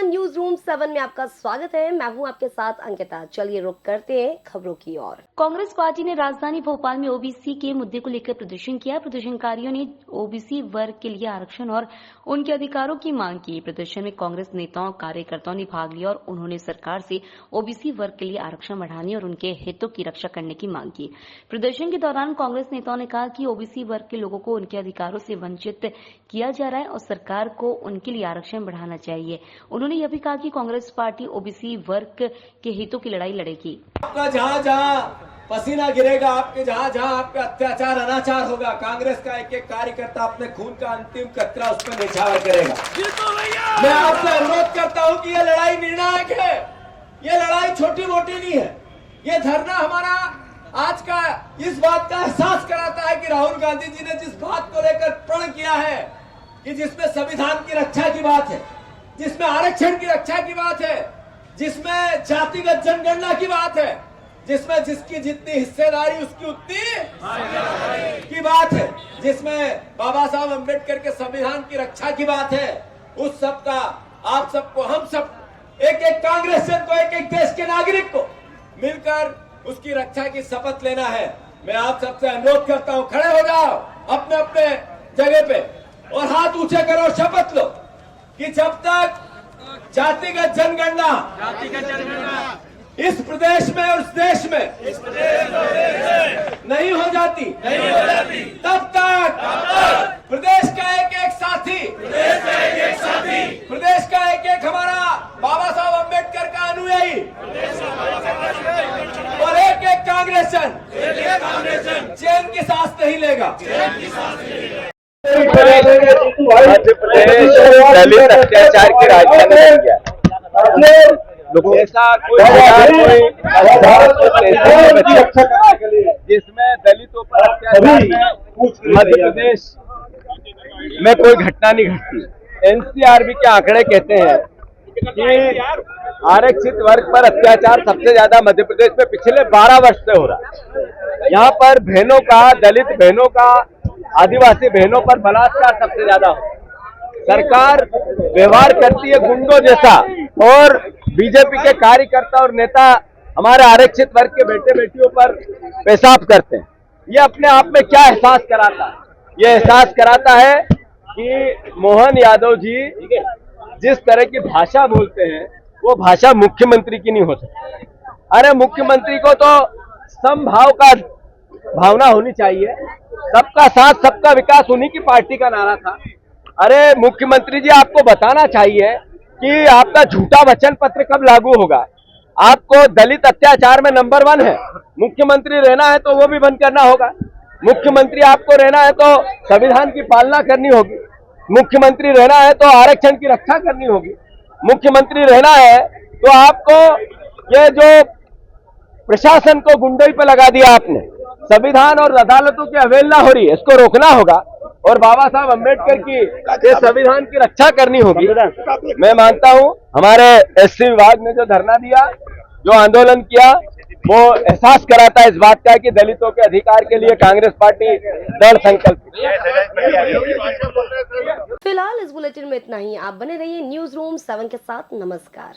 News room 7 में आपका स्वागत है। मैं हूं आपके साथ अंकिता। चलिए रुक करते हैं खबरों की ओर। कांग्रेस पार्टी ने राजधानी भोपाल में ओबीसी के मुद्दे को लेकर प्रदर्शन किया। प्रदर्शनकारियों ने ओबीसी वर्ग के लिए आरक्षण और उनके अधिकारों की मांग की। प्रदर्शन में कांग्रेस नेताओं कार्यकर्ताओं ने भाग लिया और उन्होंने सरकार से ओबीसी वर्ग के लिए आरक्षण बढ़ाने और उनके हितों की रक्षा करने की मांग की। प्रदर्शन के दौरान कांग्रेस नेताओं ने कहा कि ओबीसी वर्ग के लोगों को उनके अधिकारों से वंचित किया जा रहा है और सरकार को उनके लिए आरक्षण बढ़ाना चाहिए। उन्होंने यह भी कहा कि कांग्रेस पार्टी ओबीसी वर्ग के हितों की लड़ाई लड़ेगी। आपका जहां जहां पसीना गिरेगा, आपके जहां जहां आप पे अत्याचार अनाचार होगा, कांग्रेस का एक एक कार्यकर्ता अपने खून का अंतिम कतरा उस पर निछावर करेगा। मैं आपसे अनुरोध करता हूं कि यह लड़ाई निर्णायक है। यह लड़ाई छोटी मोटी नहीं है। यह धरना हमारा आज का इस बात का एहसास कराता है कि राहुल गांधी जी ने जिस बात को लेकर प्रण किया है कि जिसमें संविधान की रक्षा की बात है, जिसमें आरक्षण की रक्षा की बात है, जिसमें जातिगत जनगणना की बात है, जिसमें जिसकी जितनी हिस्सेदारी उसकी उतनी की बात है, जिसमें बाबा साहब अम्बेडकर के संविधान की रक्षा की बात है, उस सब का आप सबको, हम सब एक एक कांग्रेसियन को, एक एक देश के नागरिक को मिलकर उसकी रक्षा की शपथ लेना है। मैं आप सबसे अनुरोध करता हूं, खड़े हो जाओ अपने अपने जगह पे और हाथ ऊंचे करो, शपथ लो कि जब तक जातिगत जनगणना इस प्रदेश में और उस देश में नहीं हो जाती तब तक प्रदेश का एक एक साथी, प्रदेश का एक एक हमारा बाबा साहब अम्बेडकर का अनुयायी और एक एक कांग्रेसन चैन की सांस नहीं लेगा। मध्य प्रदेश दलित अत्याचार की राजधानी बन गया। ऐसा कोई जिसमें दलितों पर अत्याचार में मध्य प्रदेश में कोई घटना नहीं घटती। एनसीआरबी के आंकड़े कहते हैं कि आरक्षित वर्ग पर अत्याचार सबसे ज्यादा मध्य प्रदेश में पिछले 12 वर्ष से हो रहा है। यहाँ पर बहनों का, दलित बहनों का, आदिवासी बहनों पर बलात्कार सबसे ज्यादा हो। सरकार व्यवहार करती है गुंडों जैसा और बीजेपी के कार्यकर्ता और नेता हमारे आरक्षित वर्ग के बेटे बेटियों पर पेशाब करते हैं। ये अपने आप में क्या एहसास कराता है? ये एहसास कराता है कि मोहन यादव जी जिस तरह की भाषा बोलते हैं वो भाषा मुख्यमंत्री की नहीं हो सकती। अरे मुख्यमंत्री को तो समभाव का भावना होनी चाहिए। सबका साथ सबका विकास उन्हीं की पार्टी का नारा था। अरे मुख्यमंत्री जी, आपको बताना चाहिए कि आपका झूठा वचन पत्र कब लागू होगा। आपको दलित अत्याचार में नंबर 1 है। मुख्यमंत्री रहना है तो वो भी बंद करना होगा। मुख्यमंत्री आपको रहना है तो संविधान की पालना करनी होगी। मुख्यमंत्री रहना है तो आरक्षण की रक्षा करनी होगी। मुख्यमंत्री रहना है तो आपको ये जो प्रशासन को गुंडई पे लगा दिया आपने, संविधान और अदालतों की अवहेलना हो रही है, इसको रोकना होगा और बाबा साहब अम्बेडकर की संविधान की रक्षा करनी होगी। मैं मानता हूं हमारे एससी विभाग ने जो धरना दिया, जो आंदोलन किया, वो एहसास कराता है इस बात का कि दलितों के अधिकार के लिए कांग्रेस पार्टी दृढ़ संकल्प। फिलहाल इस बुलेटिन में इतना ही। आप बने रहिए न्यूज रूम 7 के साथ। नमस्कार।